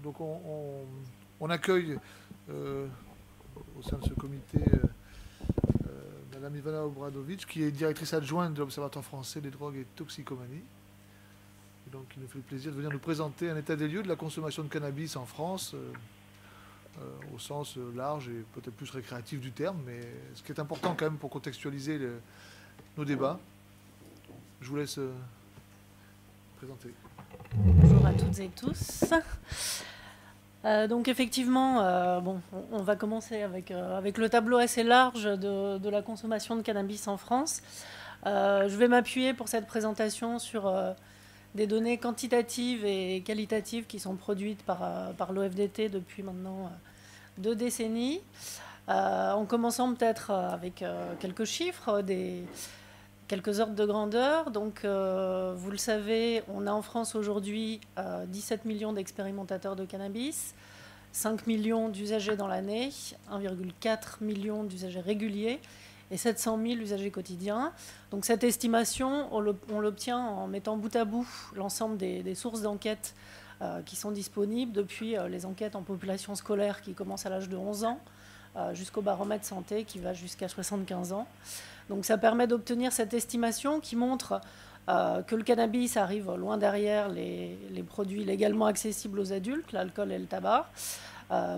Donc on accueille au sein de ce comité Madame Ivana Obradovic, qui est directrice adjointe de l'Observatoire français des drogues et toxicomanie. Et donc il nous fait le plaisir de venir nous présenter un état des lieux de la consommation de cannabis en France, au sens large et peut-être plus récréatif du terme, mais ce qui est important quand même pour contextualiser nos débats. Je vous laisse présenter. Bonjour à toutes et tous. Donc effectivement, on va commencer avec le tableau assez large de la consommation de cannabis en France. Je vais m'appuyer pour cette présentation sur des données quantitatives et qualitatives qui sont produites par l'OFDT depuis maintenant 2 décennies. En commençant peut-être avec quelques chiffres, quelques ordres de grandeur. Donc, vous le savez, on a en France aujourd'hui 17 millions d'expérimentateurs de cannabis, 5 millions d'usagers dans l'année, 1,4 million d'usagers réguliers et 700 000 usagers quotidiens. Donc, cette estimation, on l'obtient en mettant bout à bout l'ensemble des sources d'enquête qui sont disponibles, depuis les enquêtes en population scolaire qui commencent à l'âge de 11 ans, jusqu'au baromètre santé qui va jusqu'à 75 ans. Donc ça permet d'obtenir cette estimation qui montre que le cannabis arrive loin derrière les produits légalement accessibles aux adultes, l'alcool et le tabac,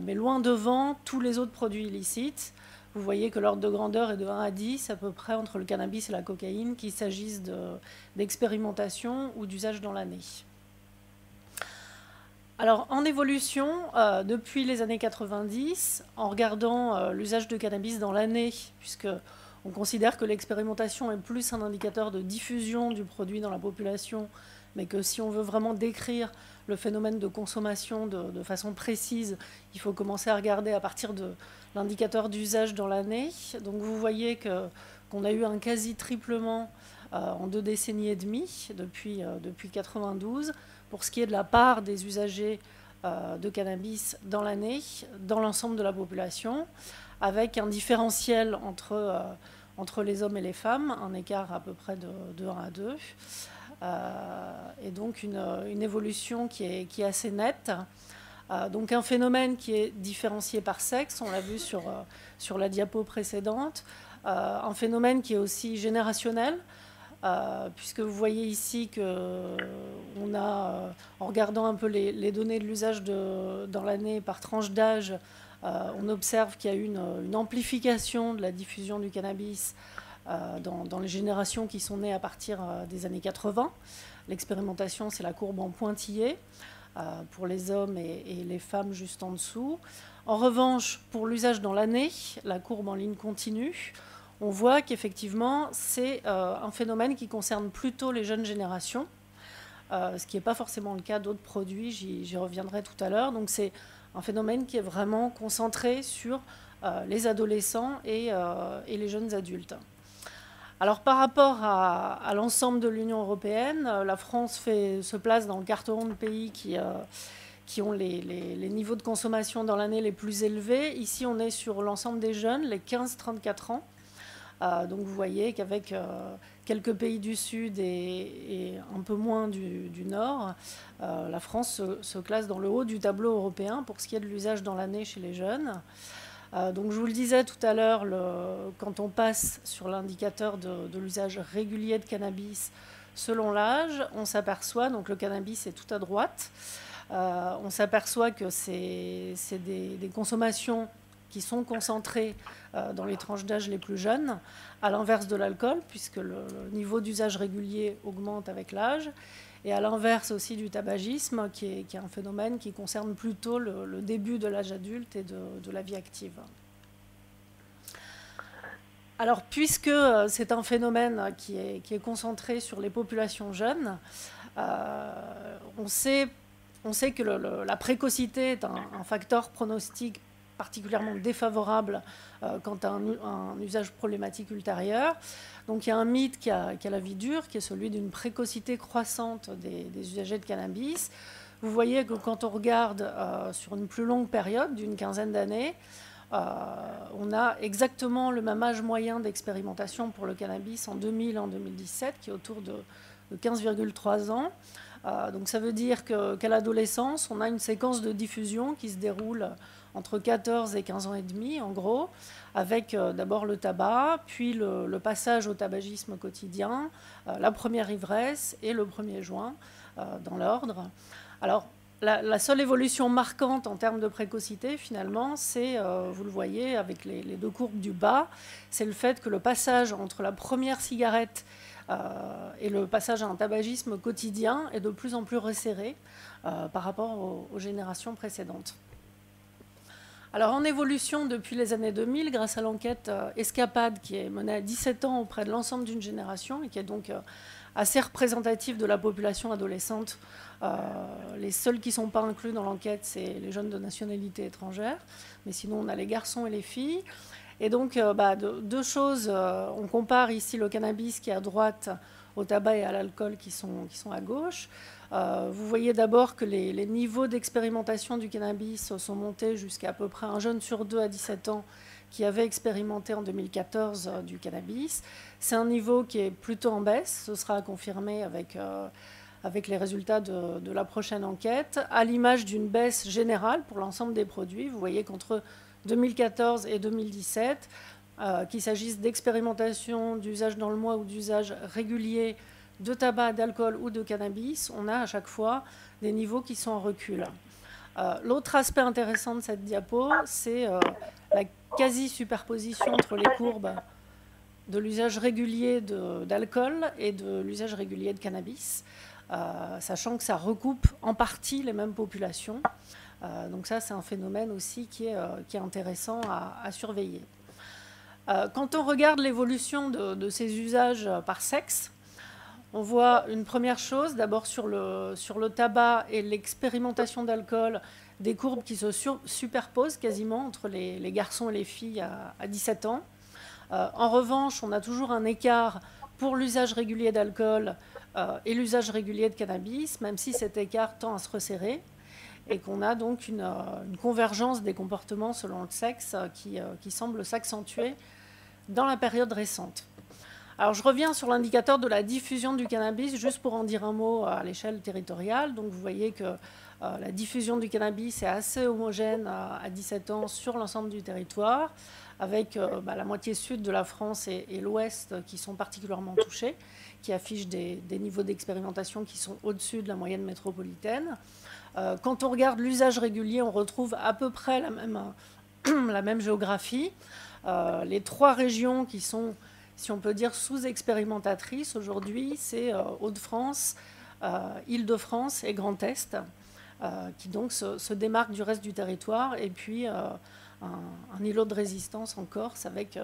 mais loin devant tous les autres produits illicites. Vous voyez que l'ordre de grandeur est de 1 à 10 à peu près entre le cannabis et la cocaïne, qu'il s'agisse d'expérimentation ou d'usage dans l'année. Alors, en évolution, depuis les années 90, en regardant l'usage de cannabis dans l'année, puisque on considère que l'expérimentation est plus un indicateur de diffusion du produit dans la population, mais que si on veut vraiment décrire le phénomène de consommation de façon précise, il faut commencer à regarder à partir de l'indicateur d'usage dans l'année. Donc vous voyez qu'on a eu un quasi-triplement en 2 décennies et demie, depuis 1992, pour ce qui est de la part des usagers de cannabis dans l'année, dans l'ensemble de la population, avec un différentiel entre les hommes et les femmes, un écart à peu près de 1 à 2, et donc une évolution qui est assez nette. Donc un phénomène qui est différencié par sexe, on l'a vu sur la diapo précédente, un phénomène qui est aussi générationnel, puisque vous voyez ici qu'on a, en regardant un peu les données de l'usage dans l'année par tranche d'âge, on observe qu'il y a eu une amplification de la diffusion du cannabis dans les générations qui sont nées à partir des années 80. L'expérimentation, c'est la courbe en pointillé pour les hommes et les femmes juste en dessous. En revanche, pour l'usage dans l'année, la courbe en ligne continue, on voit qu'effectivement, c'est un phénomène qui concerne plutôt les jeunes générations, ce qui n'est pas forcément le cas d'autres produits, j'y reviendrai tout à l'heure. Donc c'est un phénomène qui est vraiment concentré sur les adolescents et les jeunes adultes. Alors par rapport à l'ensemble de l'Union européenne, la France se place dans le carton de pays qui ont les niveaux de consommation dans l'année les plus élevés. Ici, on est sur l'ensemble des jeunes, les 15-34 ans. Donc vous voyez qu'avec quelques pays du Sud et un peu moins du Nord, la France se classe dans le haut du tableau européen pour ce qui est de l'usage dans l'année chez les jeunes. Donc je vous le disais tout à l'heure, quand on passe sur l'indicateur de l'usage régulier de cannabis selon l'âge, on s'aperçoit, donc le cannabis est tout à droite, on s'aperçoit que c'est des consommations qui sont concentrées dans les tranches d'âge les plus jeunes, à l'inverse de l'alcool, puisque le niveau d'usage régulier augmente avec l'âge, et à l'inverse aussi du tabagisme, qui est un phénomène qui concerne plutôt le début de l'âge adulte et de la vie active. Alors, puisque c'est un phénomène qui est concentré sur les populations jeunes, on sait que la précocité est un facteur pronostic particulièrement défavorable quant à un usage problématique ultérieur. Donc il y a un mythe qui a la vie dure, qui est celui d'une précocité croissante des usagers de cannabis. Vous voyez que quand on regarde sur une plus longue période, d'une quinzaine d'années, on a exactement le même âge moyen d'expérimentation pour le cannabis en 2000 et en 2017, qui est autour de 15,3 ans. Donc ça veut dire qu'à l'adolescence, on a une séquence de diffusion qui se déroule entre 14 et 15 ans et demi, en gros, avec d'abord le tabac, puis le passage au tabagisme quotidien, la première ivresse et le premier joint, dans l'ordre. Alors, la seule évolution marquante en termes de précocité, finalement, c'est, vous le voyez avec les deux courbes du bas, c'est le fait que le passage entre la première cigarette et le passage à un tabagisme quotidien est de plus en plus resserré par rapport aux générations précédentes. Alors en évolution depuis les années 2000, grâce à l'enquête Escapade qui est menée à 17 ans auprès de l'ensemble d'une génération et qui est donc assez représentative de la population adolescente. Les seuls qui ne sont pas inclus dans l'enquête, c'est les jeunes de nationalité étrangère, mais sinon on a les garçons et les filles. Et donc, deux choses, on compare ici le cannabis qui est à droite au tabac et à l'alcool qui sont à gauche. Vous voyez d'abord que les niveaux d'expérimentation du cannabis sont montés jusqu'à peu près un jeune sur deux à 17 ans qui avait expérimenté en 2014 du cannabis. C'est un niveau qui est plutôt en baisse, ce sera confirmé avec les résultats de la prochaine enquête, à l'image d'une baisse générale pour l'ensemble des produits. Vous voyez qu'entre 2014 et 2017, qu'il s'agisse d'expérimentation, d'usage dans le mois ou d'usage régulier de tabac, d'alcool ou de cannabis, on a à chaque fois des niveaux qui sont en recul. L'autre aspect intéressant de cette diapo, c'est la quasi-superposition entre les courbes de l'usage régulier d'alcool et de l'usage régulier de cannabis, sachant que ça recoupe en partie les mêmes populations. Donc ça, c'est un phénomène aussi qui est intéressant à surveiller. Quand on regarde l'évolution de ces usages par sexe, on voit une première chose, d'abord sur le tabac et l'expérimentation d'alcool, des courbes qui se superposent quasiment entre les garçons et les filles à 17 ans. En revanche, on a toujours un écart pour l'usage régulier d'alcool et l'usage régulier de cannabis, même si cet écart tend à se resserrer, et qu'on a donc une convergence des comportements selon le sexe qui semble s'accentuer dans la période récente. Alors je reviens sur l'indicateur de la diffusion du cannabis, juste pour en dire un mot à l'échelle territoriale. Donc vous voyez que la diffusion du cannabis est assez homogène à 17 ans sur l'ensemble du territoire, avec la moitié sud de la France et l'ouest qui sont particulièrement touchés, qui affichent des niveaux d'expérimentation qui sont au-dessus de la moyenne métropolitaine. Quand on regarde l'usage régulier, on retrouve à peu près la même géographie. Les trois régions qui sont, si on peut dire, sous-expérimentatrices aujourd'hui, c'est Hauts-de-France, Île-de-France et Grand Est, qui donc se démarquent du reste du territoire, et puis un îlot de résistance en Corse avec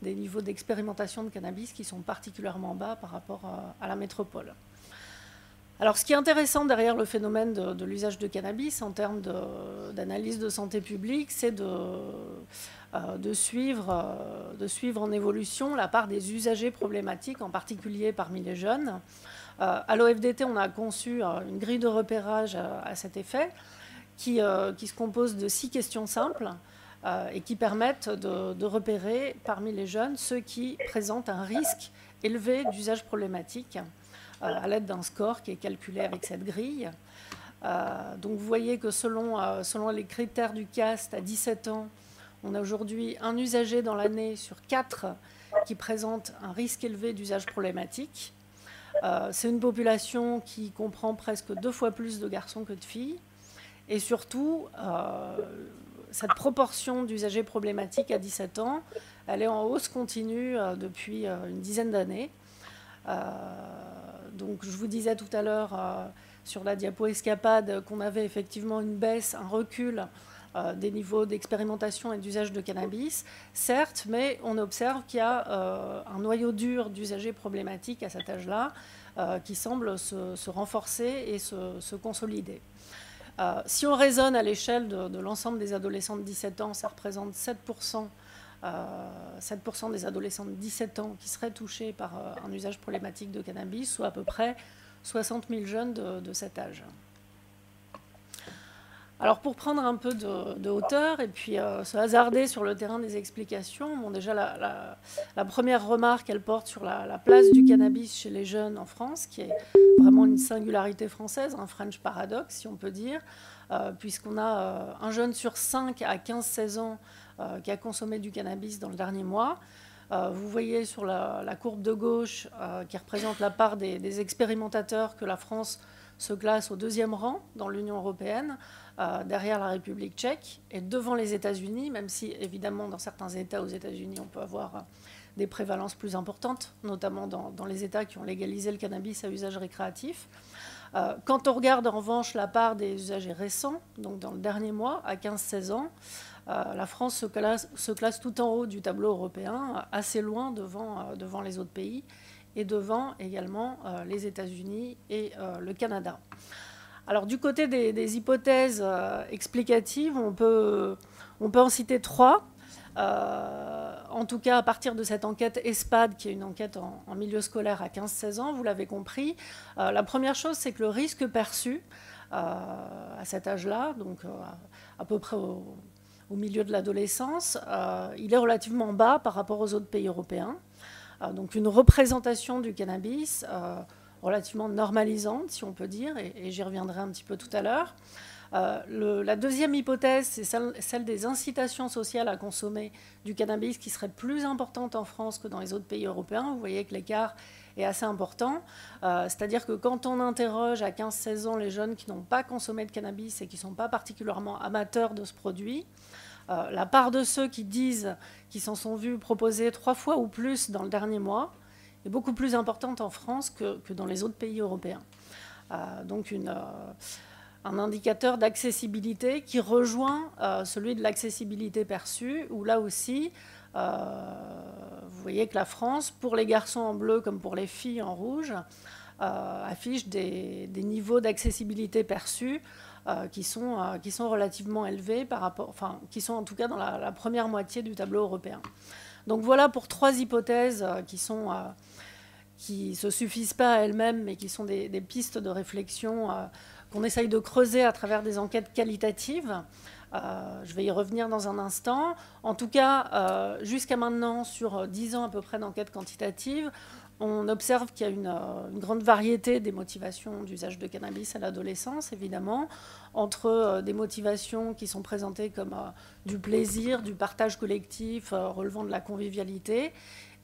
des niveaux d'expérimentation de cannabis qui sont particulièrement bas par rapport à la métropole. Alors, ce qui est intéressant derrière le phénomène de l'usage de cannabis en termes d'analyse de santé publique, c'est de suivre en évolution la part des usagers problématiques, en particulier parmi les jeunes. À l'OFDT, on a conçu une grille de repérage à cet effet qui se compose de 6 questions simples et qui permettent de repérer parmi les jeunes ceux qui présentent un risque élevé d'usage problématique à l'aide d'un score qui est calculé avec cette grille. Donc vous voyez que selon les critères du CAST, à 17 ans, on a aujourd'hui un usager dans l'année sur 4 qui présente un risque élevé d'usage problématique. C'est une population qui comprend presque 2 fois plus de garçons que de filles. Et surtout, cette proportion d'usagers problématiques à 17 ans, elle est en hausse continue depuis une dizaine d'années. Donc je vous disais tout à l'heure sur la diapo Escapade qu'on avait effectivement une baisse, un recul des niveaux d'expérimentation et d'usage de cannabis, certes, mais on observe qu'il y a un noyau dur d'usagers problématiques à cet âge-là qui semble se renforcer et se consolider. Si on raisonne à l'échelle de l'ensemble des adolescents de 17 ans, ça représente 7% des adolescents de 17 ans qui seraient touchés par un usage problématique de cannabis, soit à peu près 60 000 jeunes de cet âge. Alors pour prendre un peu de hauteur et puis se hasarder sur le terrain des explications, bon, déjà la première remarque, elle porte sur la place du cannabis chez les jeunes en France, qui est vraiment une singularité française, un French paradox si on peut dire, puisqu'on a un jeune sur 5 à 15-16 ans qui a consommé du cannabis dans le dernier mois. Vous voyez sur la courbe de gauche qui représente la part des expérimentateurs que la France se classe au 2e rang dans l'Union européenne, derrière la République tchèque et devant les États-Unis, même si évidemment dans certains États aux États-Unis on peut avoir des prévalences plus importantes, notamment dans les États qui ont légalisé le cannabis à usage récréatif. Quand on regarde en revanche la part des usagers récents, donc dans le dernier mois, à 15-16 ans, la France se classe tout en haut du tableau européen, assez loin devant les autres pays, et devant également les États-Unis et le Canada. Alors du côté des hypothèses explicatives, on peut en citer 3. En tout cas, à partir de cette enquête ESPAD, qui est une enquête en milieu scolaire à 15-16 ans, vous l'avez compris, la première chose, c'est que le risque perçu à cet âge-là, donc à peu près au milieu de l'adolescence, il est relativement bas par rapport aux autres pays européens. Donc une représentation du cannabis relativement normalisante, si on peut dire, et j'y reviendrai un petit peu tout à l'heure. La deuxième hypothèse, c'est celle des incitations sociales à consommer du cannabis qui serait plus importante en France que dans les autres pays européens. Vous voyez que l'écart est assez important. C'est-à-dire que quand on interroge à 15-16 ans les jeunes qui n'ont pas consommé de cannabis et qui ne sont pas particulièrement amateurs de ce produit, la part de ceux qui disent qu'ils s'en sont vus proposer 3 fois ou plus dans le dernier mois est beaucoup plus importante en France que dans les autres pays européens. Donc un indicateur d'accessibilité qui rejoint celui de l'accessibilité perçue, où là aussi, vous voyez que la France, pour les garçons en bleu comme pour les filles en rouge, affiche des niveaux d'accessibilité perçus qui sont relativement élevés par rapport, enfin, qui sont en tout cas dans la première moitié du tableau européen. Donc voilà pour 3 hypothèses qui ne se suffisent pas à elles-mêmes, mais qui sont des pistes de réflexion qu'on essaye de creuser à travers des enquêtes qualitatives. Je vais y revenir dans un instant. En tout cas, jusqu'à maintenant, sur 10 ans à peu près d'enquêtes quantitatives, on observe qu'il y a une grande variété des motivations d'usage de cannabis à l'adolescence, évidemment, entre des motivations qui sont présentées comme du plaisir, du partage collectif, relevant de la convivialité,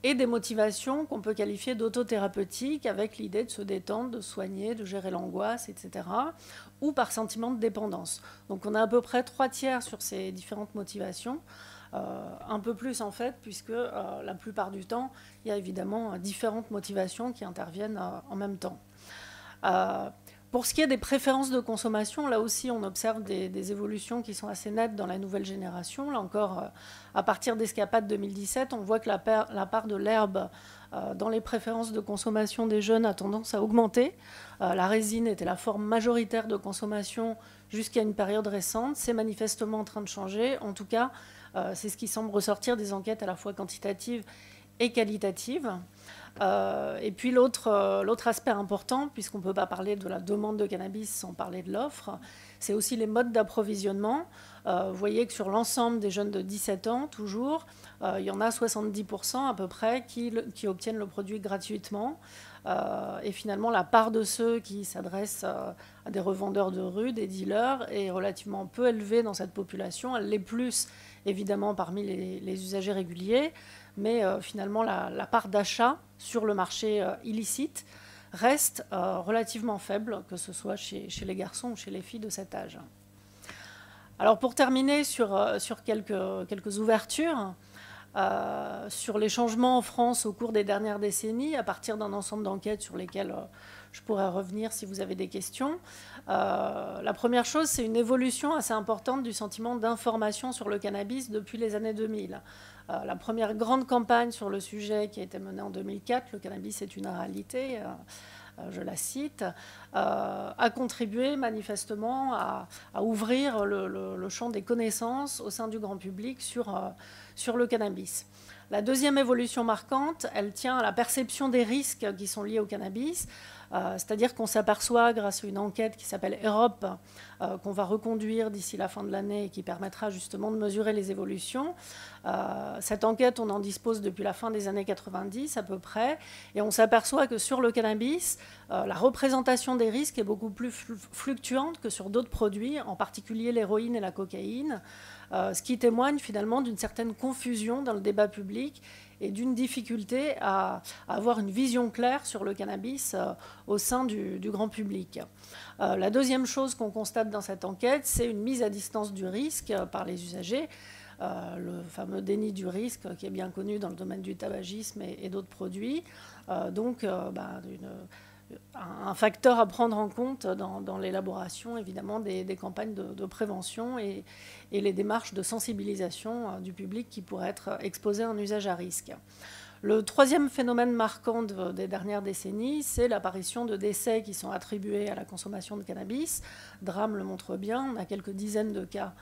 et des motivations qu'on peut qualifier d'autothérapeutiques, avec l'idée de se détendre, de soigner, de gérer l'angoisse, etc., ou par sentiment de dépendance. Donc on a à peu près 3/3 sur ces différentes motivations, un peu plus en fait, puisque la plupart du temps, il y a évidemment différentes motivations qui interviennent en même temps. Pour ce qui est des préférences de consommation, là aussi, on observe des évolutions qui sont assez nettes dans la nouvelle génération. Là encore, à partir d'Escapade 2017, on voit que la part de l'herbe dans les préférences de consommation des jeunes a tendance à augmenter. La résine était la forme majoritaire de consommation jusqu'à une période récente. C'est manifestement en train de changer. En tout cas, c'est ce qui semble ressortir des enquêtes à la fois quantitatives et qualitatives. Et puis l'autre aspect important, puisqu'on ne peut pas parler de la demande de cannabis sans parler de l'offre, c'est aussi les modes d'approvisionnement. Vous voyez que sur l'ensemble des jeunes de 17 ans, toujours, il y en a 70% à peu près qui obtiennent le produit gratuitement. Et finalement, la part de ceux qui s'adressent à des revendeurs de rue, des dealers, est relativement peu élevée dans cette population. Elle l'est plus, évidemment, parmi les usagers réguliers. Mais finalement, la part d'achat sur le marché illicite reste relativement faible, que ce soit chez les garçons ou chez les filles de cet âge. Alors pour terminer sur quelques ouvertures, sur les changements en France au cours des dernières décennies, à partir d'un ensemble d'enquêtes sur lesquelles je pourrais revenir si vous avez des questions. La première chose, c'est une évolution assez importante du sentiment d'information sur le cannabis depuis les années 2000. La première grande campagne sur le sujet qui a été menée en 2004, « Le cannabis est une réalité », je la cite, a contribué manifestement à ouvrir le champ des connaissances au sein du grand public sur le cannabis. La deuxième évolution marquante, elle tient à la perception des risques qui sont liés au cannabis. C'est-à-dire qu'on s'aperçoit, grâce à une enquête qui s'appelle Europe, qu'on va reconduire d'ici la fin de l'année et qui permettra justement de mesurer les évolutions. Cette enquête, on en dispose depuis la fin des années 90 à peu près, et on s'aperçoit que sur le cannabis, la représentation des risques est beaucoup plus fluctuante que sur d'autres produits, en particulier l'héroïne et la cocaïne, ce qui témoigne finalement d'une certaine confusion dans le débat public et d'une difficulté à avoir une vision claire sur le cannabis au sein du grand public. La deuxième chose qu'on constate dans cette enquête, c'est une mise à distance du risque par les usagers, le fameux déni du risque qui est bien connu dans le domaine du tabagisme et d'autres produits. Un facteur à prendre en compte dans l'élaboration, évidemment, des campagnes de prévention et les démarches de sensibilisation du public qui pourrait être exposé à un usage à risque. Le troisième phénomène marquant des dernières décennies, c'est l'apparition de décès qui sont attribués à la consommation de cannabis. Drame le montre bien, on a quelques dizaines de cas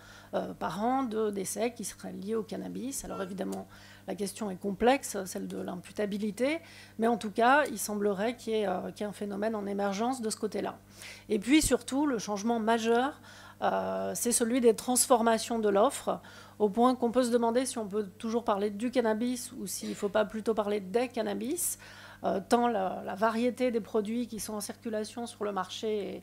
par an de décès qui seraient liés au cannabis. Alors évidemment, la question est complexe, celle de l'imputabilité, mais en tout cas, il semblerait qu'il y ait un phénomène en émergence de ce côté-là. Et puis surtout, le changement majeur, c'est celui des transformations de l'offre, au point qu'on peut se demander si on peut toujours parler du cannabis ou s'il ne faut pas plutôt parler des cannabis, tant la variété des produits qui sont en circulation sur le marché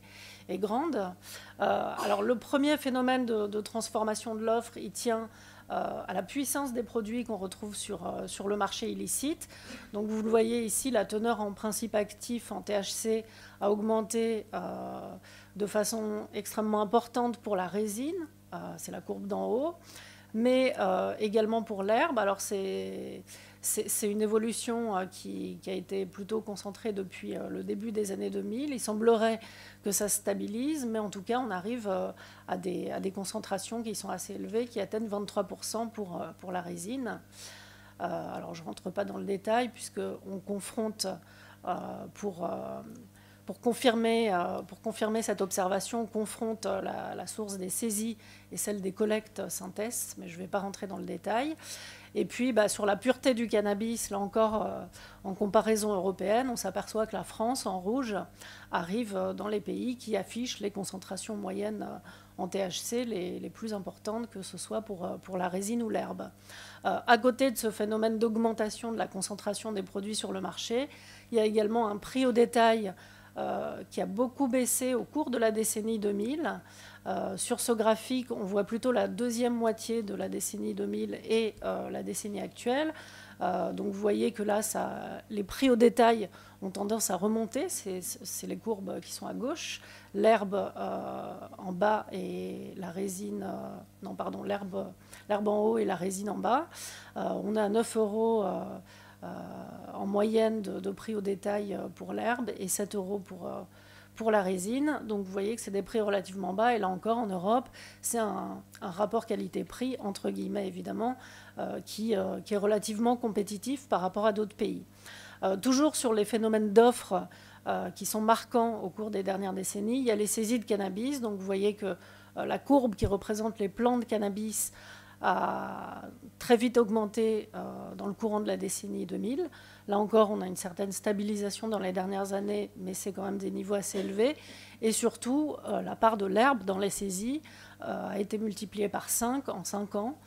est grande. Alors le premier phénomène de transformation de l'offre, il tient à la puissance des produits qu'on retrouve sur le marché illicite. Donc vous le voyez ici, la teneur en principe actif en THC a augmenté de façon extrêmement importante pour la résine, c'est la courbe d'en haut, mais également pour l'herbe. Alors c'est une évolution qui a été plutôt concentrée depuis le début des années 2000. Il semblerait que ça se stabilise, mais en tout cas, on arrive à des concentrations qui sont assez élevées, qui atteignent 23% pour la résine. Alors, je ne rentre pas dans le détail, puisqu'on confronte pour confirmer cette observation, on confronte la source des saisies et celle des collectes synthèses, mais je ne vais pas rentrer dans le détail. Et puis, sur la pureté du cannabis, là encore, en comparaison européenne, on s'aperçoit que la France, en rouge, arrive dans les pays qui affichent les concentrations moyennes en THC les plus importantes, que ce soit pour la résine ou l'herbe. À côté de ce phénomène d'augmentation de la concentration des produits sur le marché, il y a également un prix au détail qui a beaucoup baissé au cours de la décennie 2000. Sur ce graphique, on voit plutôt la deuxième moitié de la décennie 2000 et la décennie actuelle. Donc vous voyez que là, les prix au détail ont tendance à remonter. C'est les courbes qui sont à gauche. L'herbe en bas et la résine... l'herbe en haut et la résine en bas. On a 9 € en moyenne de prix au détail pour l'herbe et 7 € pour la résine. Donc vous voyez que c'est des prix relativement bas. Et là encore, en Europe, c'est un rapport qualité-prix, entre guillemets évidemment, qui est relativement compétitif par rapport à d'autres pays. Toujours sur les phénomènes d'offres qui sont marquants au cours des dernières décennies, il y a les saisies de cannabis. Donc vous voyez que la courbe qui représente les plants de cannabis a très vite augmenté dans le courant de la décennie 2000. Là encore, on a une certaine stabilisation dans les dernières années, mais c'est quand même des niveaux assez élevés. Et surtout, la part de l'herbe dans les saisies a été multipliée par 5 en 5 ans.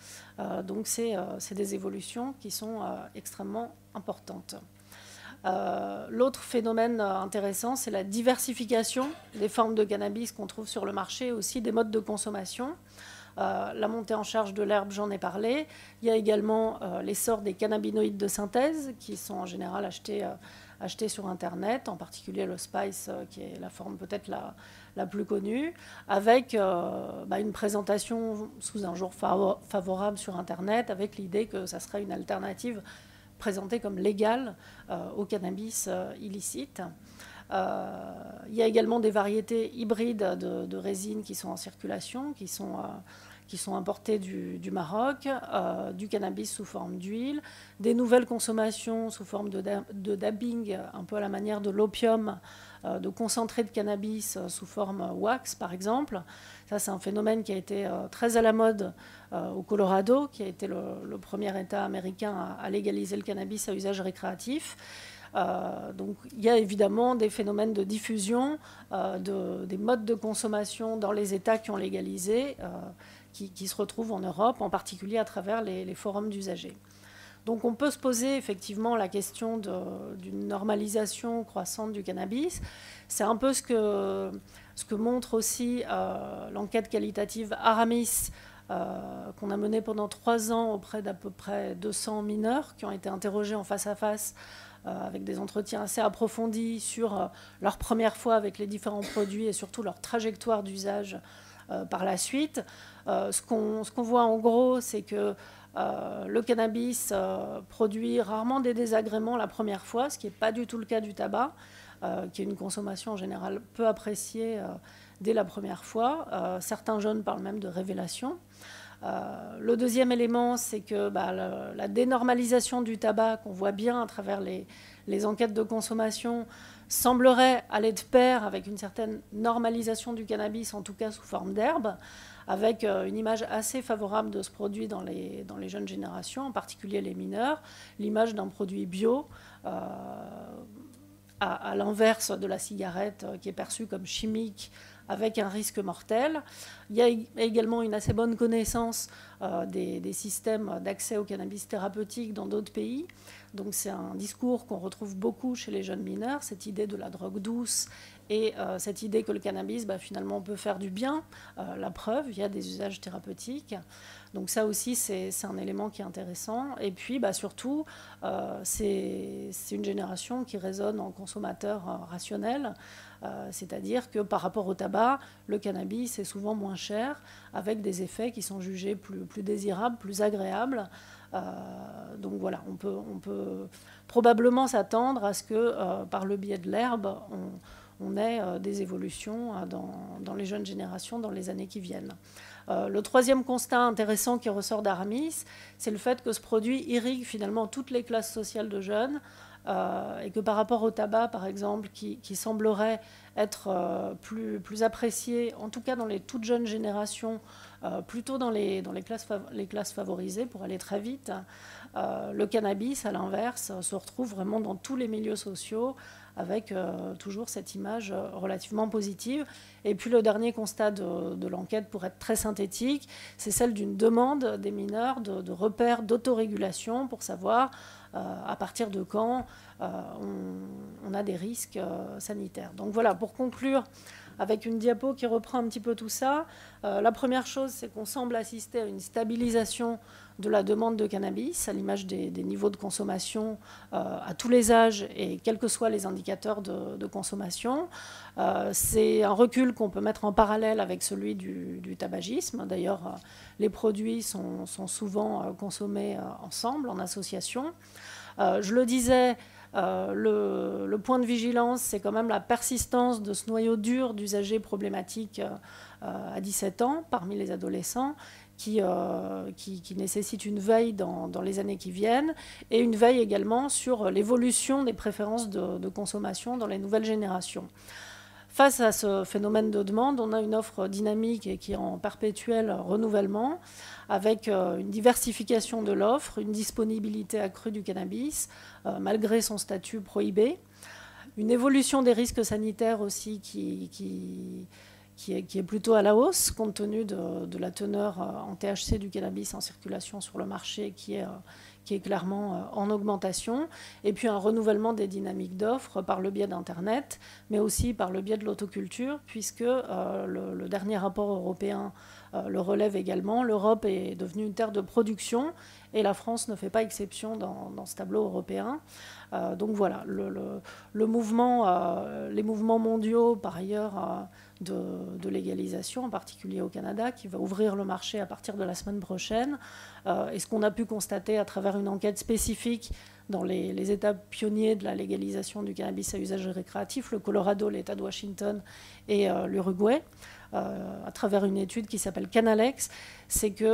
Donc c'est des évolutions qui sont extrêmement importantes. L'autre phénomène intéressant, c'est la diversification des formes de cannabis qu'on trouve sur le marché, et aussi des modes de consommation. La montée en charge de l'herbe, j'en ai parlé. Il y a également l'essor des cannabinoïdes de synthèse qui sont en général achetés sur Internet, en particulier le Spice, qui est la forme peut-être la plus connue, avec une présentation sous un jour favorable sur Internet, avec l'idée que ça serait une alternative présentée comme légale au cannabis illicite. Il y a également des variétés hybrides de résine qui sont en circulation, qui sont importées du Maroc, du cannabis sous forme d'huile, des nouvelles consommations sous forme de dabbing, un peu à la manière de l'opium, de concentré de cannabis sous forme wax, par exemple. Ça, c'est un phénomène qui a été très à la mode au Colorado, qui a été le premier État américain à légaliser le cannabis à usage récréatif. Donc il y a évidemment des phénomènes de diffusion, des modes de consommation dans les États qui ont légalisé, qui se retrouvent en Europe, en particulier à travers les forums d'usagers. Donc on peut se poser effectivement la question d'une normalisation croissante du cannabis. C'est un peu ce que montre aussi l'enquête qualitative Aramis, qu'on a menée pendant 3 ans auprès d'à peu près 200 mineurs qui ont été interrogés en face à face avec des entretiens assez approfondis sur leur première fois avec les différents produits et surtout leur trajectoire d'usage par la suite. Ce qu'on voit en gros, c'est que le cannabis produit rarement des désagréments la première fois, ce qui n'est pas du tout le cas du tabac, qui est une consommation en général peu appréciée dès la première fois. Certains jeunes parlent même de révélation. Le deuxième élément, c'est que la dénormalisation du tabac, qu'on voit bien à travers les enquêtes de consommation, semblerait aller de pair avec une certaine normalisation du cannabis, en tout cas sous forme d'herbe, avec une image assez favorable de ce produit dans les jeunes générations, en particulier les mineurs, l'image d'un produit bio, à l'inverse de la cigarette qui est perçue comme chimique, avec un risque mortel. Il y a également une assez bonne connaissance des systèmes d'accès au cannabis thérapeutique dans d'autres pays. Donc c'est un discours qu'on retrouve beaucoup chez les jeunes mineurs, cette idée de la drogue douce et cette idée que le cannabis, finalement, peut faire du bien. La preuve, il y a des usages thérapeutiques. Donc ça aussi, c'est un élément qui est intéressant. Et puis, surtout, c'est une génération qui résonne en consommateur rationnel. C'est-à-dire que par rapport au tabac, le cannabis est souvent moins cher, avec des effets qui sont jugés plus désirables, plus agréables. Donc voilà, on peut probablement s'attendre à ce que par le biais de l'herbe, on ait des évolutions dans les jeunes générations dans les années qui viennent. Le troisième constat intéressant qui ressort d'Aramis, c'est le fait que ce produit irrigue finalement toutes les classes sociales de jeunes, et que par rapport au tabac, par exemple, qui semblerait être plus apprécié, en tout cas dans les toutes jeunes générations, plutôt dans les classes favorisées, pour aller très vite, le cannabis, à l'inverse, se retrouve vraiment dans tous les milieux sociaux, avec toujours cette image relativement positive. Et puis le dernier constat de l'enquête, pour être très synthétique, c'est celle d'une demande des mineurs de repères d'autorégulation pour savoir à partir de quand on a des risques sanitaires. Donc voilà, pour conclure, avec une diapo qui reprend un petit peu tout ça, la première chose, c'est qu'on semble assister à une stabilisation de la demande de cannabis, à l'image des niveaux de consommation à tous les âges et quels que soient les indicateurs de consommation. C'est un recul qu'on peut mettre en parallèle avec celui du tabagisme. D'ailleurs, les produits sont souvent consommés ensemble, en association. Je le disais, le point de vigilance, c'est quand même la persistance de ce noyau dur d'usagers problématiques à 17 ans parmi les adolescents, qui nécessite une veille dans les années qui viennent, et une veille également sur l'évolution des préférences de consommation dans les nouvelles générations. Face à ce phénomène de demande, on a une offre dynamique et qui est en perpétuel renouvellement, avec une diversification de l'offre, une disponibilité accrue du cannabis, malgré son statut prohibé, une évolution des risques sanitaires aussi qui est plutôt à la hausse, compte tenu de la teneur en THC du cannabis en circulation sur le marché, qui est clairement en augmentation, et puis un renouvellement des dynamiques d'offres par le biais d'Internet, mais aussi par le biais de l'autoculture, puisque le dernier rapport européen le relève également. L'Europe est devenue une terre de production, et la France ne fait pas exception dans ce tableau européen. Donc voilà, les mouvements mondiaux, par ailleurs, de légalisation, en particulier au Canada, qui va ouvrir le marché à partir de la semaine prochaine. Et ce qu'on a pu constater à travers une enquête spécifique dans les États pionniers de la légalisation du cannabis à usage récréatif, le Colorado, l'État de Washington et l'Uruguay, à travers une étude qui s'appelle Canalex, c'est qu'il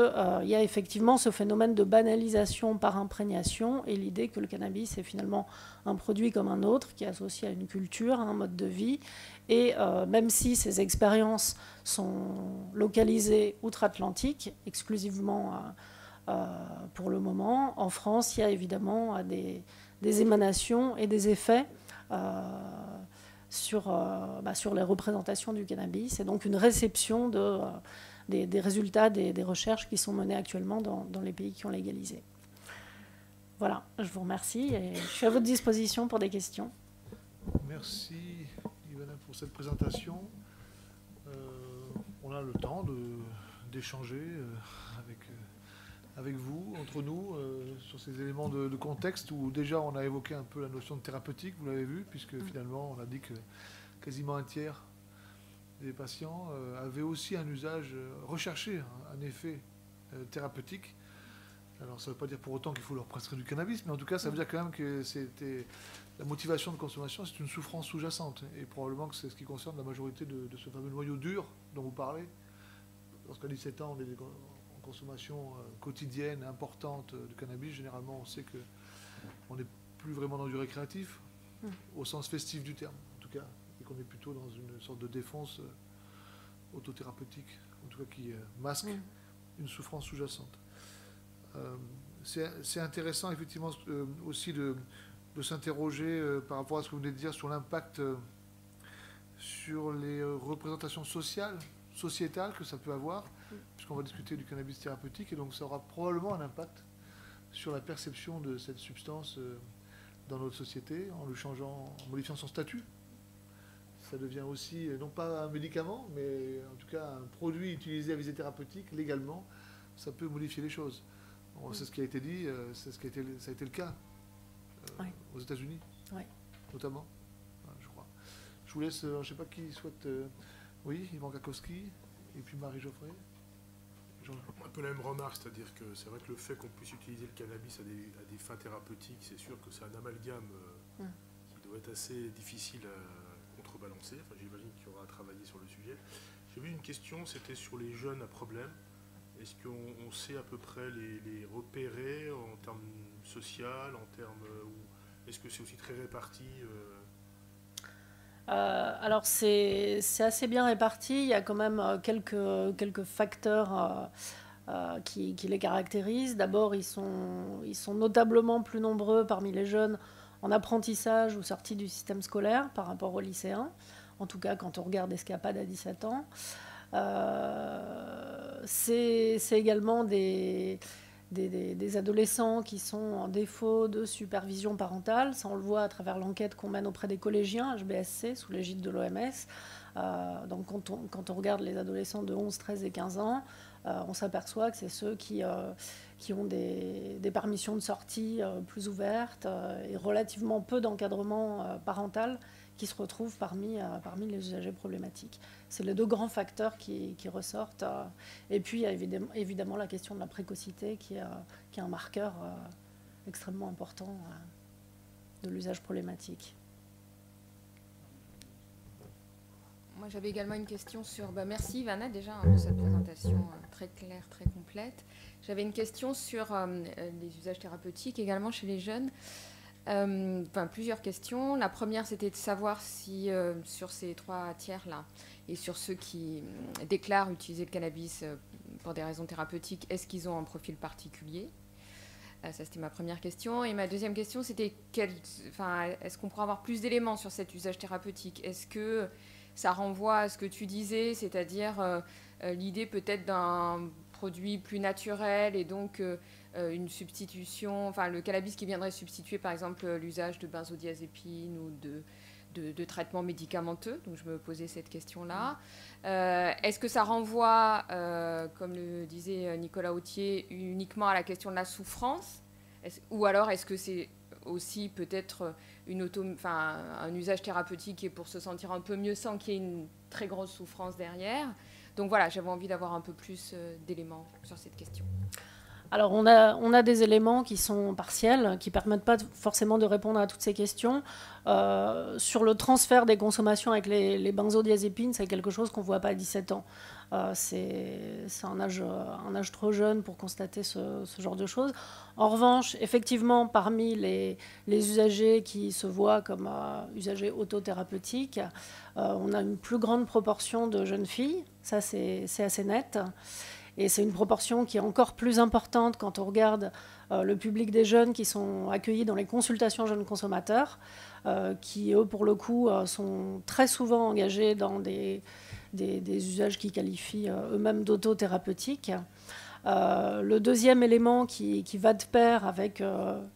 y a effectivement ce phénomène de banalisation par imprégnation et l'idée que le cannabis est finalement un produit comme un autre qui est associé à une culture, à un mode de vie. Et même si ces expériences sont localisées outre-Atlantique, exclusivement pour le moment, en France, il y a évidemment des émanations et des effets sur les représentations du cannabis, et donc une réception des résultats des recherches qui sont menées actuellement dans les pays qui ont légalisé. Voilà, je vous remercie et je suis à votre disposition pour des questions. Merci Ivana pour cette présentation. On a le temps d'échanger avec vous, entre nous, sur ces éléments de contexte où déjà on a évoqué un peu la notion de thérapeutique, vous l'avez vu, puisque finalement on a dit que quasiment un tiers des patients avaient aussi un usage recherché, un effet thérapeutique. Alors ça ne veut pas dire pour autant qu'il faut leur prescrire du cannabis, mais en tout cas ça veut dire quand même que c'était la motivation de consommation, c'est une souffrance sous-jacente. Et probablement que c'est ce qui concerne la majorité de ce fameux noyau dur dont vous parlez. Lorsqu'à 17 ans on est en consommation quotidienne, importante de cannabis, généralement on sait qu'on n'est plus vraiment dans du récréatif, au sens festif du terme en tout cas, et qu'on est plutôt dans une sorte de défense autothérapeutique, en tout cas qui masque une souffrance sous-jacente. C'est intéressant effectivement aussi de s'interroger par rapport à ce que vous venez de dire sur l'impact sur les représentations sociétales que ça peut avoir, puisqu'on va discuter du cannabis thérapeutique, et donc ça aura probablement un impact sur la perception de cette substance dans notre société, en modifiant son statut. Ça devient aussi, non pas un médicament, mais en tout cas un produit utilisé à visée thérapeutique, légalement, ça peut modifier les choses. C'est ce qui a été dit, ça a été le cas aux États-Unis, notamment, je crois. Je vous laisse, je ne sais pas qui souhaite. Oui, Yvan Kakowski, et puis Marie Geoffrey. Un peu la même remarque, c'est-à-dire que c'est vrai que le fait qu'on puisse utiliser le cannabis à des fins thérapeutiques, c'est sûr que c'est un amalgame qui doit être assez difficile à contrebalancer. Enfin, j'imagine qu'il y aura à travailler sur le sujet. J'ai vu une question, c'était sur les jeunes à problème. Est-ce qu'on sait à peu près les repérer en termes social, en termes, est-ce que c'est aussi très réparti Alors c'est assez bien réparti. Il y a quand même quelques facteurs qui les caractérisent. D'abord, ils sont notablement plus nombreux parmi les jeunes en apprentissage ou sortis du système scolaire par rapport aux lycéens. En tout cas, quand on regarde Escapade à 17 ans. C'est également des adolescents qui sont en défaut de supervision parentale. Ça, on le voit à travers l'enquête qu'on mène auprès des collégiens, HBSC, sous l'égide de l'OMS. Donc quand on regarde les adolescents de 11, 13 et 15 ans, on s'aperçoit que c'est ceux qui ont des permissions de sortie plus ouvertes et relativement peu d'encadrement parental qui se retrouvent parmi les usagers problématiques. C'est les deux grands facteurs qui ressortent. Et puis, il y a évidemment la question de la précocité qui est un marqueur extrêmement important de l'usage problématique. Moi, j'avais également une question sur... merci Ivana déjà pour cette présentation très claire, très complète. J'avais une question sur les usages thérapeutiques également chez les jeunes. Plusieurs questions. La première, c'était de savoir si sur ces 3 tiers-là et sur ceux qui déclarent utiliser le cannabis pour des raisons thérapeutiques, est-ce qu'ils ont un profil particulier ? Ça, c'était ma première question. Et ma deuxième question, c'était est-ce qu'on pourrait avoir plus d'éléments sur cet usage thérapeutique ? Est-ce que ça renvoie à ce que tu disais, c'est-à-dire l'idée peut-être d'un produit plus naturel et donc une substitution, le cannabis qui viendrait substituer par exemple l'usage de benzodiazépines ou de traitements médicamenteux. Donc je me posais cette question-là. Est-ce que ça renvoie, comme le disait Nicolas Authier, uniquement à la question de la souffrance ? Ou alors est-ce que c'est aussi peut-être un usage thérapeutique qui est pour se sentir un peu mieux sans qu'il y ait une très grosse souffrance derrière ? Donc voilà, j'avais envie d'avoir un peu plus d'éléments sur cette question. Alors, on a des éléments qui sont partiels, qui ne permettent pas forcément de répondre à toutes ces questions. Sur le transfert des consommations avec les benzodiazépines, c'est quelque chose qu'on ne voit pas à 17 ans. C'est un âge trop jeune pour constater ce genre de choses. En revanche, effectivement, parmi les usagers qui se voient comme usagers autothérapeutiques, on a une plus grande proportion de jeunes filles. Ça, c'est assez net. Et c'est une proportion qui est encore plus importante quand on regarde le public des jeunes qui sont accueillis dans les consultations jeunes consommateurs, qui, eux, pour le coup, sont très souvent engagés dans des usages qui qualifient eux-mêmes d'autothérapeutiques. Le deuxième élément qui va de pair avec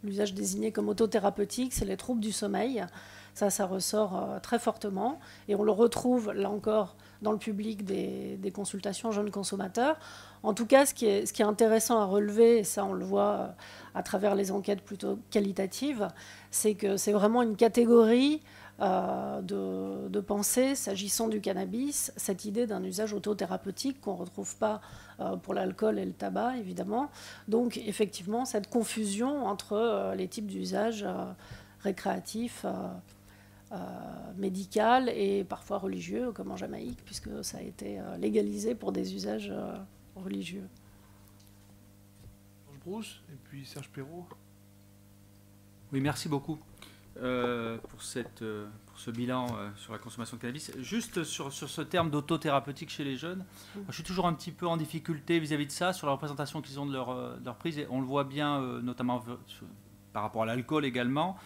l'usage désigné comme autothérapeutique, c'est les troubles du sommeil. Ça ressort très fortement. Et on le retrouve, là encore, dans le public des consultations jeunes consommateurs. En tout cas, ce qui est intéressant à relever, et ça on le voit à travers les enquêtes plutôt qualitatives, c'est que c'est vraiment une catégorie de pensée, s'agissant du cannabis, cette idée d'un usage autothérapeutique qu'on ne retrouve pas pour l'alcool et le tabac, évidemment. Donc, effectivement, cette confusion entre les types d'usages récréatifs, médical et parfois religieux, comme en Jamaïque, puisque ça a été légalisé pour des usages religieux. Georges Brousse et puis Serge Perrault. Oui, merci beaucoup pour ce bilan sur la consommation de cannabis. Juste sur ce terme d'autothérapeutique chez les jeunes, moi, je suis toujours un petit peu en difficulté vis-à-vis de ça, sur la représentation qu'ils ont de leur prise. Et on le voit bien, notamment par rapport à l'alcool également.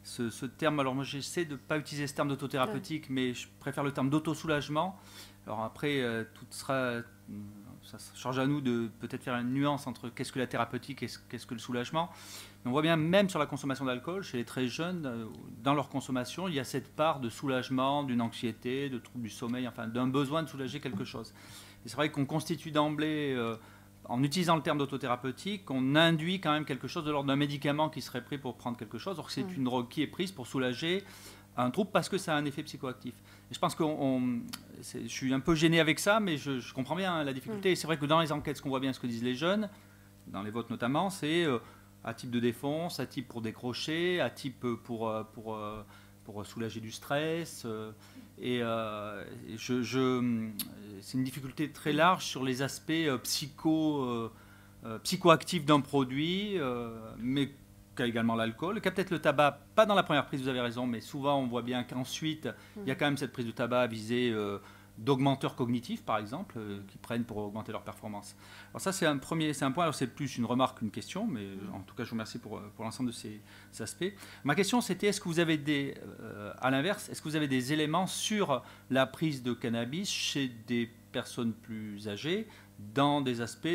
Ce terme, alors moi j'essaie de ne pas utiliser ce terme d'autothérapeutique, mais je préfère le terme d'autosoulagement. Alors après, ça se charge à nous de peut-être faire une nuance entre qu'est-ce que la thérapeutique et qu'est-ce que le soulagement. Mais on voit bien, même sur la consommation d'alcool, chez les très jeunes, dans leur consommation, il y a cette part de soulagement, d'une anxiété, de troubles du sommeil, enfin d'un besoin de soulager quelque chose. Et c'est vrai qu'on constitue d'emblée, en utilisant le terme d'autothérapeutique, on induit quand même quelque chose de l'ordre d'un médicament qui serait pris pour prendre quelque chose, or c'est une drogue qui est prise pour soulager un trouble parce que ça a un effet psychoactif. Et je pense que je suis un peu gêné avec ça, mais je comprends bien la difficulté. Et c'est vrai que dans les enquêtes, ce qu'on voit bien, ce que disent les jeunes, dans les votes notamment, c'est à type de défonce, à type pour décrocher, à type pour soulager du stress. C'est une difficulté très large sur les aspects psychoactifs d'un produit, mais qu'a également l'alcool, qu'a peut-être le tabac, pas dans la première prise, vous avez raison, mais souvent on voit bien qu'ensuite, il y a quand même cette prise de tabac à visée d'augmenteurs cognitifs, par exemple, qui prennent pour augmenter leur performance. Alors ça, c'est un point, alors c'est plus une remarque qu'une question, mais en tout cas, je vous remercie pour l'ensemble de ces aspects. Ma question, c'était, est-ce que vous avez à l'inverse, est-ce que vous avez des éléments sur la prise de cannabis chez des personnes plus âgées, dans des aspects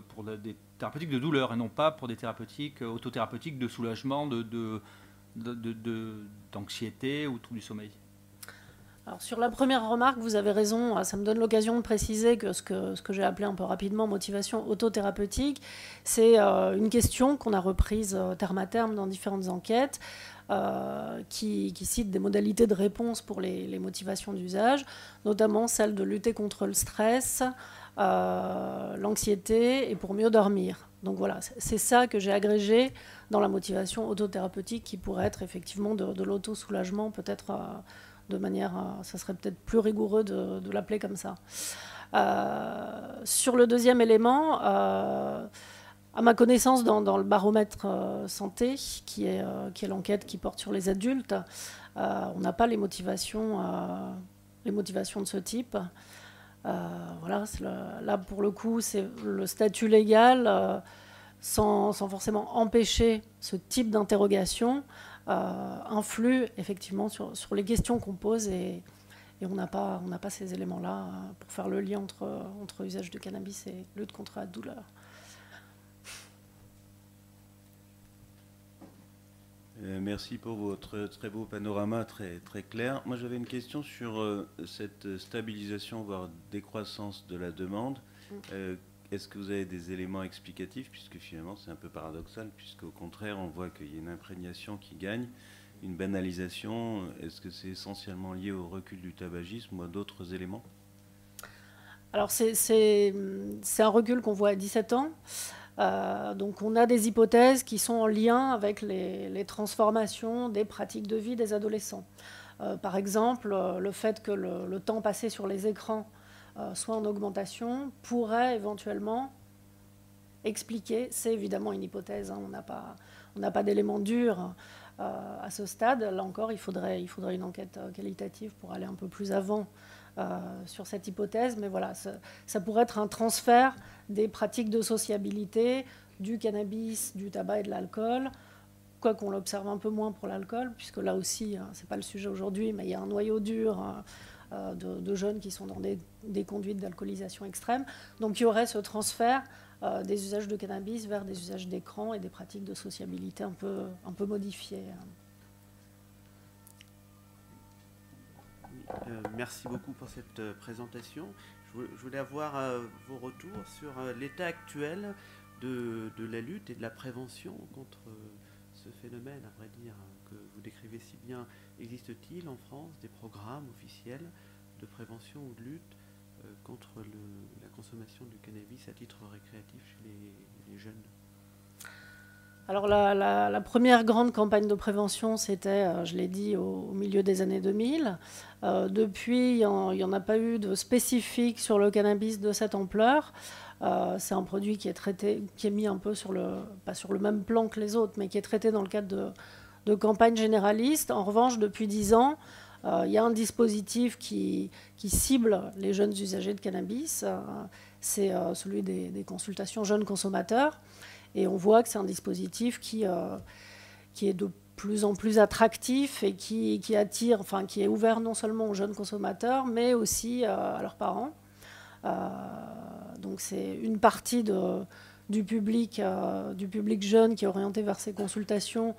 pour des thérapeutiques de douleur, et non pas pour des thérapeutiques autothérapeutiques de soulagement, d'anxiété ou trouble du sommeil? Alors, sur la première remarque, vous avez raison, ça me donne l'occasion de préciser que ce que j'ai appelé un peu rapidement motivation autothérapeutique, c'est une question qu'on a reprise terme à terme dans différentes enquêtes, qui cite des modalités de réponse pour les motivations d'usage, notamment celle de lutter contre le stress, l'anxiété et pour mieux dormir. Donc voilà, c'est ça que j'ai agrégé dans la motivation autothérapeutique qui pourrait être effectivement de l'auto-soulagement, peut-être de manière, ça serait peut-être plus rigoureux de l'appeler comme ça. Sur le deuxième élément, à ma connaissance, dans le baromètre santé, qui est l'enquête qui porte sur les adultes, on n'a pas les motivations de ce type. Voilà, là, pour le coup, c'est le statut légal, sans forcément empêcher ce type d'interrogation, influe effectivement sur les questions qu'on pose et on n'a pas ces éléments-là pour faire le lien entre usage de cannabis et lutte contre la douleur. Merci pour votre très beau panorama, très, très clair. Moi, j'avais une question sur cette stabilisation, voire décroissance de la demande. Est-ce que vous avez des éléments explicatifs, puisque finalement, c'est un peu paradoxal, puisqu'au contraire, on voit qu'il y a une imprégnation qui gagne, une banalisation. Est-ce que c'est essentiellement lié au recul du tabagisme ou à d'autres éléments? Alors, c'est un recul qu'on voit à 17 ans. Donc on a des hypothèses qui sont en lien avec les transformations des pratiques de vie des adolescents. Par exemple, le fait que le temps passé sur les écrans soit en augmentation pourrait éventuellement expliquer, c'est évidemment une hypothèse, hein, on n'a pas d'éléments durs à ce stade. Là encore, il faudrait une enquête qualitative pour aller un peu plus avant sur cette hypothèse, mais voilà, ça pourrait être un transfert des pratiques de sociabilité, du cannabis, du tabac et de l'alcool, quoi qu'on l'observe un peu moins pour l'alcool, puisque là aussi, ce n'est pas le sujet aujourd'hui, mais il y a un noyau dur de jeunes qui sont dans des conduites d'alcoolisation extrême. Donc il y aurait ce transfert des usages de cannabis vers des usages d'écran et des pratiques de sociabilité un peu modifiées. Merci beaucoup pour cette présentation. Je voulais avoir vos retours sur l'état actuel de la lutte et de la prévention contre ce phénomène, à vrai dire, que vous décrivez si bien. Existe-t-il en France des programmes officiels de prévention ou de lutte contre la consommation du cannabis à titre récréatif chez les jeunes? Alors la première grande campagne de prévention, c'était, je l'ai dit, au milieu des années 2000. Depuis, il n'y en a pas eu de spécifique sur le cannabis de cette ampleur. C'est un produit qui est traité, qui est mis un peu pas sur le même plan que les autres, mais qui est traité dans le cadre de campagnes généralistes. En revanche, depuis 10 ans, il y a un dispositif qui cible les jeunes usagers de cannabis. C'est celui des consultations jeunes consommateurs. Et on voit que c'est un dispositif qui est de plus en plus attractif et qui attire, enfin qui est ouvert non seulement aux jeunes consommateurs, mais aussi à leurs parents. Donc c'est une partie du public jeune qui est orienté vers ces consultations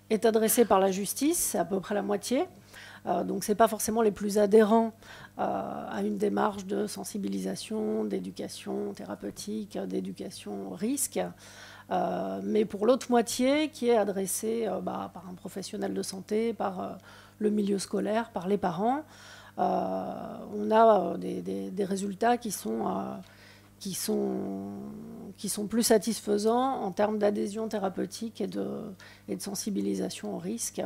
est adressée par la justice, c'est à peu près la moitié. Donc ce n'est pas forcément les plus adhérents à une démarche de sensibilisation, d'éducation thérapeutique, d'éducation au risque. Mais pour l'autre moitié qui est adressée par un professionnel de santé, par le milieu scolaire, par les parents, on a des résultats qui sont plus satisfaisants en termes d'adhésion thérapeutique et de sensibilisation au risque.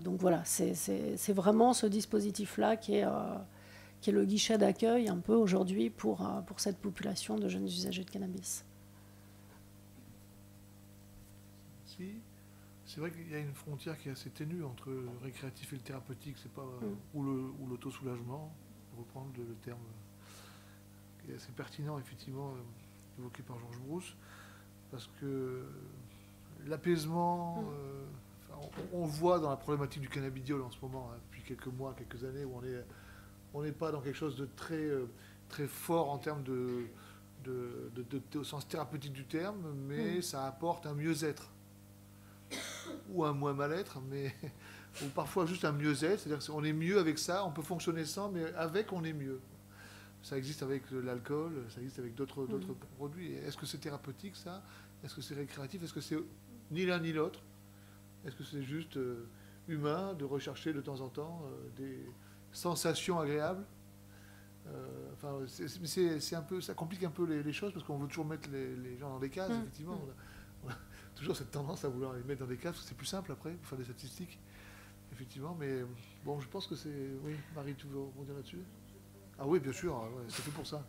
Donc voilà, c'est vraiment ce dispositif-là qui est le guichet d'accueil un peu aujourd'hui pour cette population de jeunes usagers de cannabis. C'est vrai qu'il y a une frontière qui est assez ténue entre le récréatif et le thérapeutique, c'est pas ou l'autosoulagement, pour reprendre le terme qui est assez pertinent effectivement évoqué par Georges Brousse, parce que l'apaisement, on voit dans la problématique du cannabidiol en ce moment, depuis quelques mois, quelques années, où on n'est pas dans quelque chose de très, très fort en termes au sens thérapeutique du terme, mais ça apporte un mieux-être. Ou un moins mal-être, ou parfois juste un mieux-être, c'est-à-dire qu'on est mieux avec ça, on peut fonctionner sans, mais avec on est mieux. Ça existe avec l'alcool, ça existe avec d'autres produits. Est-ce que c'est thérapeutique ça? Est-ce que c'est récréatif? Est-ce que c'est ni l'un ni l'autre? Est-ce que c'est juste humain de rechercher de temps en temps des sensations agréables? C'est un peu, ça complique un peu les choses parce qu'on veut toujours mettre les gens dans des cases, effectivement. On a toujours cette tendance à vouloir les mettre dans des cases, parce que c'est plus simple après, pour faire des statistiques, effectivement. Mais bon, je pense que c'est... Oui, Marie, tu veux rebondir là-dessus? Ah oui, bien sûr, c'est tout pour ça.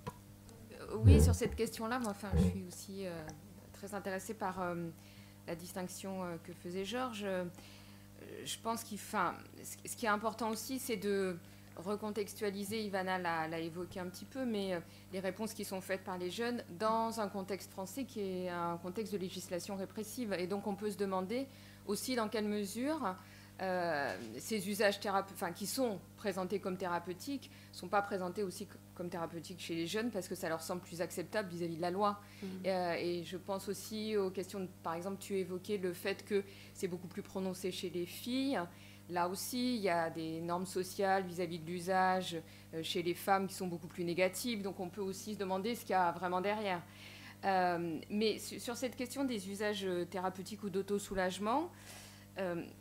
Oui, sur cette question-là, moi, je suis aussi très intéressée par la distinction que faisait Georges. Je pense ce qui est important aussi, c'est de recontextualiser, Ivana l'a évoqué un petit peu, mais les réponses qui sont faites par les jeunes dans un contexte français qui est un contexte de législation répressive. Et donc on peut se demander aussi dans quelle mesure ces usages qui sont présentés comme thérapeutiques ne sont pas présentés aussi comme thérapeutiques chez les jeunes parce que ça leur semble plus acceptable vis-à-vis de la loi. Et je pense aussi aux questions, par exemple, tu évoquais le fait que c'est beaucoup plus prononcé chez les filles. Là aussi, il y a des normes sociales vis-à-vis de l'usage chez les femmes qui sont beaucoup plus négatives. Donc on peut aussi se demander ce qu'il y a vraiment derrière. Mais sur cette question des usages thérapeutiques ou d'auto-soulagement,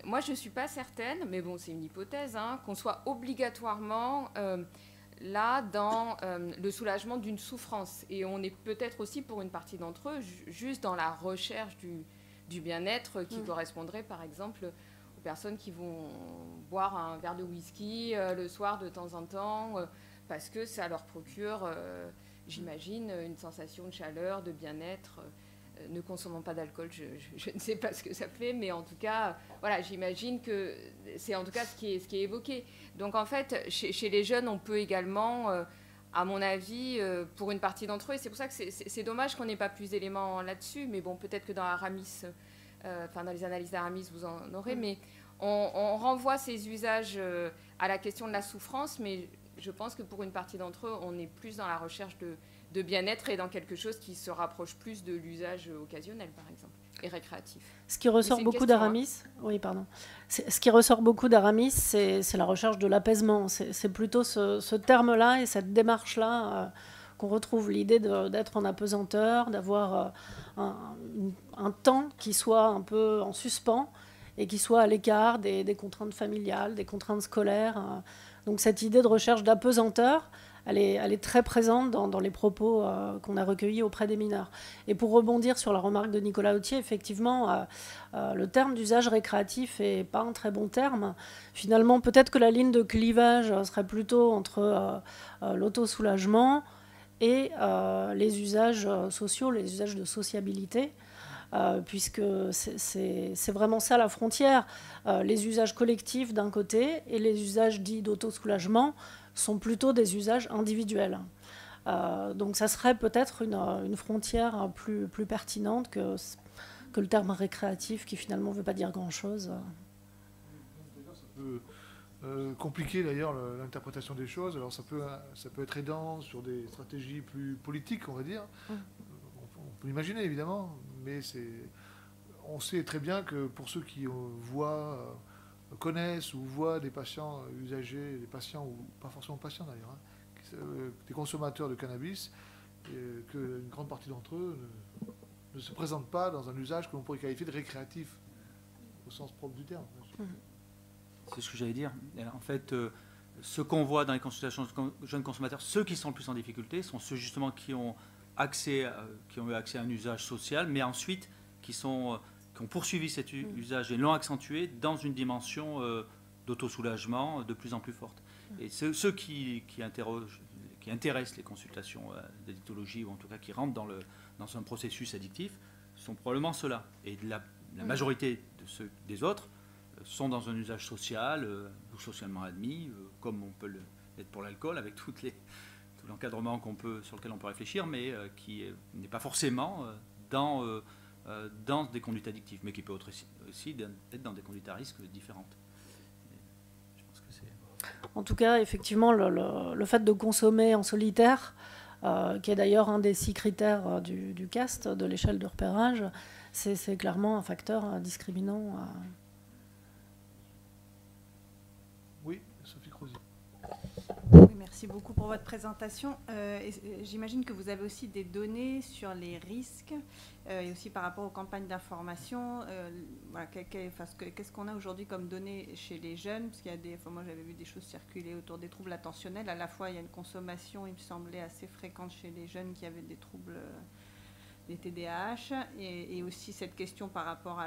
moi je ne suis pas certaine, mais bon c'est une hypothèse, qu'on soit obligatoirement là dans le soulagement d'une souffrance. Et on est peut-être aussi pour une partie d'entre eux juste dans la recherche du bien-être qui correspondrait par exemple aux personnes qui vont boire un verre de whisky le soir de temps en temps parce que ça leur procure, j'imagine, une sensation de chaleur, de bien-être. ne consommant pas d'alcool, je ne sais pas ce que ça fait, mais en tout cas, voilà, j'imagine que c'est en tout cas ce qui est évoqué. Donc en fait, chez les jeunes, on peut également, à mon avis, pour une partie d'entre eux, et c'est pour ça que c'est dommage qu'on n'ait pas plus d'éléments là-dessus, mais bon, peut-être que dans Aramis, dans les analyses d'Aramis, vous en aurez, mais on renvoie ces usages à la question de la souffrance, mais je pense que pour une partie d'entre eux, on est plus dans la recherche de bien-être et dans quelque chose qui se rapproche plus de l'usage occasionnel, par exemple, et récréatif. Ce qui ressort beaucoup d'Aramis, oui, pardon. Ce qui ressort beaucoup d'Aramis, c'est la recherche de l'apaisement. C'est plutôt ce terme-là et cette démarche-là qu'on retrouve, l'idée d'être en apesanteur, d'avoir un temps qui soit un peu en suspens et qui soit à l'écart des contraintes familiales, des contraintes scolaires. Donc cette idée de recherche d'apesanteur, elle est très présente dans les propos qu'on a recueillis auprès des mineurs. Et pour rebondir sur la remarque de Nicolas Autier, effectivement, le terme d'usage récréatif n'est pas un très bon terme. Finalement, peut-être que la ligne de clivage serait plutôt entre l'autosoulagement et les usages sociaux, les usages de sociabilité. Puisque c'est vraiment ça la frontière. Les usages collectifs d'un côté et les usages dits d'autosoulagement sont plutôt des usages individuels. Donc ça serait peut-être une frontière plus pertinente que le terme récréatif qui finalement ne veut pas dire grand-chose. Ça peut compliquer d'ailleurs l'interprétation des choses. Alors ça peut être aidant sur des stratégies plus politiques, on va dire. On peut l'imaginer évidemment, mais on sait très bien que pour ceux qui connaissent ou voient des patients usagers, des patients ou pas forcément patients d'ailleurs, des consommateurs de cannabis, qu'une grande partie d'entre eux ne se présentent pas dans un usage que l'on pourrait qualifier de récréatif au sens propre du terme. C'est ce que j'allais dire. En fait, ce qu'on voit dans les consultations de jeunes consommateurs, ceux qui sont le plus en difficulté sont ceux justement qui ont eu accès à un usage social, mais ensuite qui ont poursuivi cet usage et l'ont accentué dans une dimension d'autosoulagement de plus en plus forte. Et ceux qui intéressent les consultations d'addictologie, ou en tout cas qui rentrent dans un processus addictif, sont probablement ceux-là. Et la majorité des autres sont dans un usage social ou socialement admis, comme on peut l'être pour l'alcool, avec tout l'encadrement sur lequel on peut réfléchir, mais qui n'est pas forcément dans des conduites addictives, mais qui peut aussi être dans des conduites à risque différentes. Je pense que en tout cas, effectivement, le fait de consommer en solitaire, qui est d'ailleurs un des 6 critères du CAST, de l'échelle de repérage, c'est clairement un facteur discriminant. Oui, Sophie Crozy. Oui, merci beaucoup pour votre présentation. J'imagine que vous avez aussi des données sur les risques et aussi par rapport aux campagnes d'information. Voilà, qu'est-ce qu'on a aujourd'hui comme données chez les jeunes? Parce qu'il y a moi j'avais vu des choses circuler autour des troubles attentionnels. À la fois, il y a une consommation, il me semblait, assez fréquente chez les jeunes qui avaient des troubles, des TDAH, et aussi cette question par rapport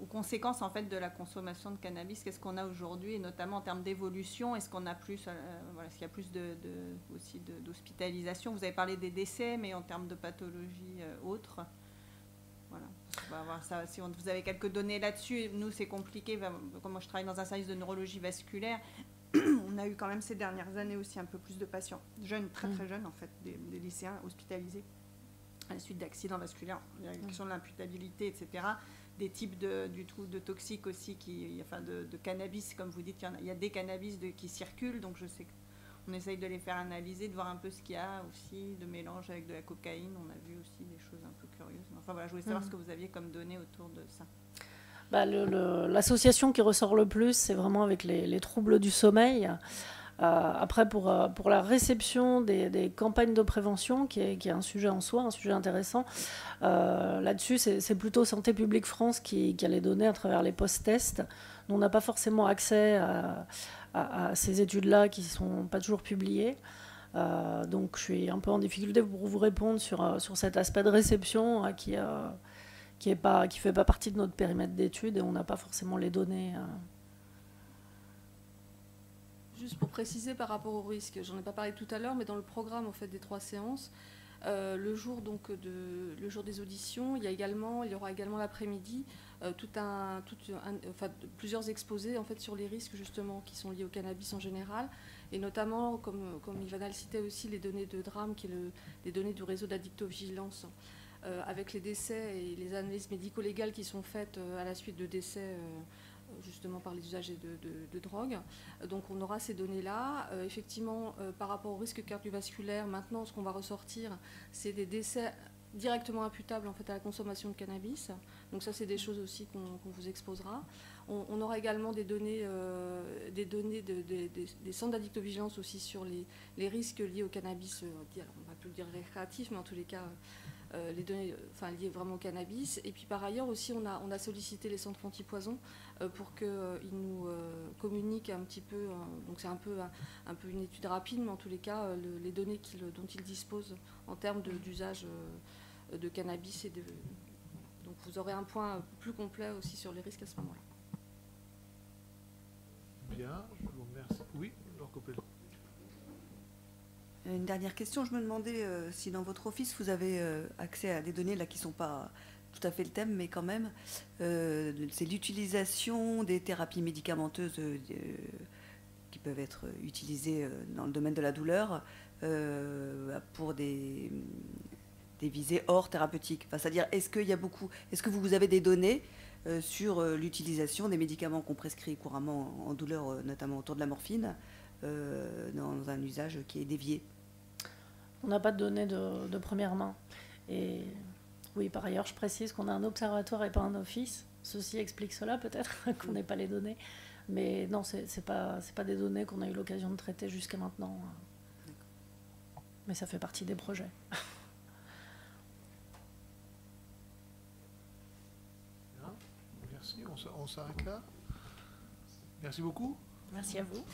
aux conséquences en fait de la consommation de cannabis. Qu'est-ce qu'on a aujourd'hui, et notamment en termes d'évolution? Est-ce qu'on a plus, est-ce qu'il y a plus aussi d'hospitalisation? Vous avez parlé des décès, mais en termes de pathologies autres. Voilà. On va voir ça. Si vous avez quelques données là-dessus, nous c'est compliqué. Comme moi je travaille dans un service de neurologie vasculaire, on a eu quand même ces dernières années aussi un peu plus de patients jeunes, très très jeunes en fait, des lycéens hospitalisés à la suite d'accidents vasculaires, la question de l'imputabilité, etc. Des types de toxiques aussi, de cannabis, comme vous dites, il y a des cannabis qui circulent, donc je sais qu'on essaye de les faire analyser, de voir un peu ce qu'il y a aussi, de mélange avec de la cocaïne. On a vu aussi des choses un peu curieuses. Enfin voilà, je voulais savoir ce que vous aviez comme données autour de ça. L'association qui ressort le plus, c'est vraiment avec les troubles du sommeil. Après, pour la réception des campagnes de prévention, qui est un sujet en soi, un sujet intéressant, là-dessus, c'est plutôt Santé publique France qui a les données à travers les post-tests. Nous, on n'a pas forcément accès à ces études-là qui ne sont pas toujours publiées. Donc, je suis un peu en difficulté pour vous répondre sur cet aspect de réception qui fait pas partie de notre périmètre d'études, et on n'a pas forcément les données. Juste pour préciser par rapport au risque, j'en ai pas parlé tout à l'heure, mais dans le programme en fait, des 3 séances, Le jour des auditions, il y aura également l'après-midi plusieurs exposés en fait sur les risques justement qui sont liés au cannabis en général, et notamment comme Ivana le citait aussi, les données de DRAM, qui est les données du réseau d'addictovigilance, avec les décès et les analyses médico-légales qui sont faites à la suite de décès justement par les usagers de drogue. Donc on aura ces données-là. Effectivement, par rapport au risque cardiovasculaire, maintenant ce qu'on va ressortir, c'est des décès directement imputables en fait à la consommation de cannabis. Donc ça, c'est des choses aussi qu'on vous exposera. On aura également des données des centres d'addictovigilance aussi sur les risques liés au cannabis, alors on va plus le dire récréatif, mais en tous les cas les données liées vraiment au cannabis. Et puis par ailleurs aussi, on a sollicité les centres antipoison pour qu'ils nous communiquent un petit peu, donc c'est un peu une étude rapide, mais en tous les cas les données dont ils disposent en termes d'usage de cannabis. Donc vous aurez un point plus complet aussi sur les risques à ce moment-là. Bien, je vous remercie. Oui, Laure Coppel. Une dernière question, je me demandais si dans votre office vous avez accès à des données là qui ne sont pas tout à fait le thème, mais quand même, c'est l'utilisation des thérapies médicamenteuses qui peuvent être utilisées dans le domaine de la douleur pour des visées hors thérapeutiques. Enfin, c'est-à-dire, est-ce que vous avez des données sur l'utilisation des médicaments qu'on prescrit couramment en douleur, notamment autour de la morphine, dans un usage qui est dévié? On n'a pas de données de première main. Et oui, par ailleurs, je précise qu'on a un observatoire et pas un office. Ceci explique cela, peut-être, qu'on n'ait pas les données. Mais non, c'est pas des données qu'on a eu l'occasion de traiter jusqu'à maintenant. Mais ça fait partie des projets. Bien, merci, on s'arrête là. Merci beaucoup. Merci à vous.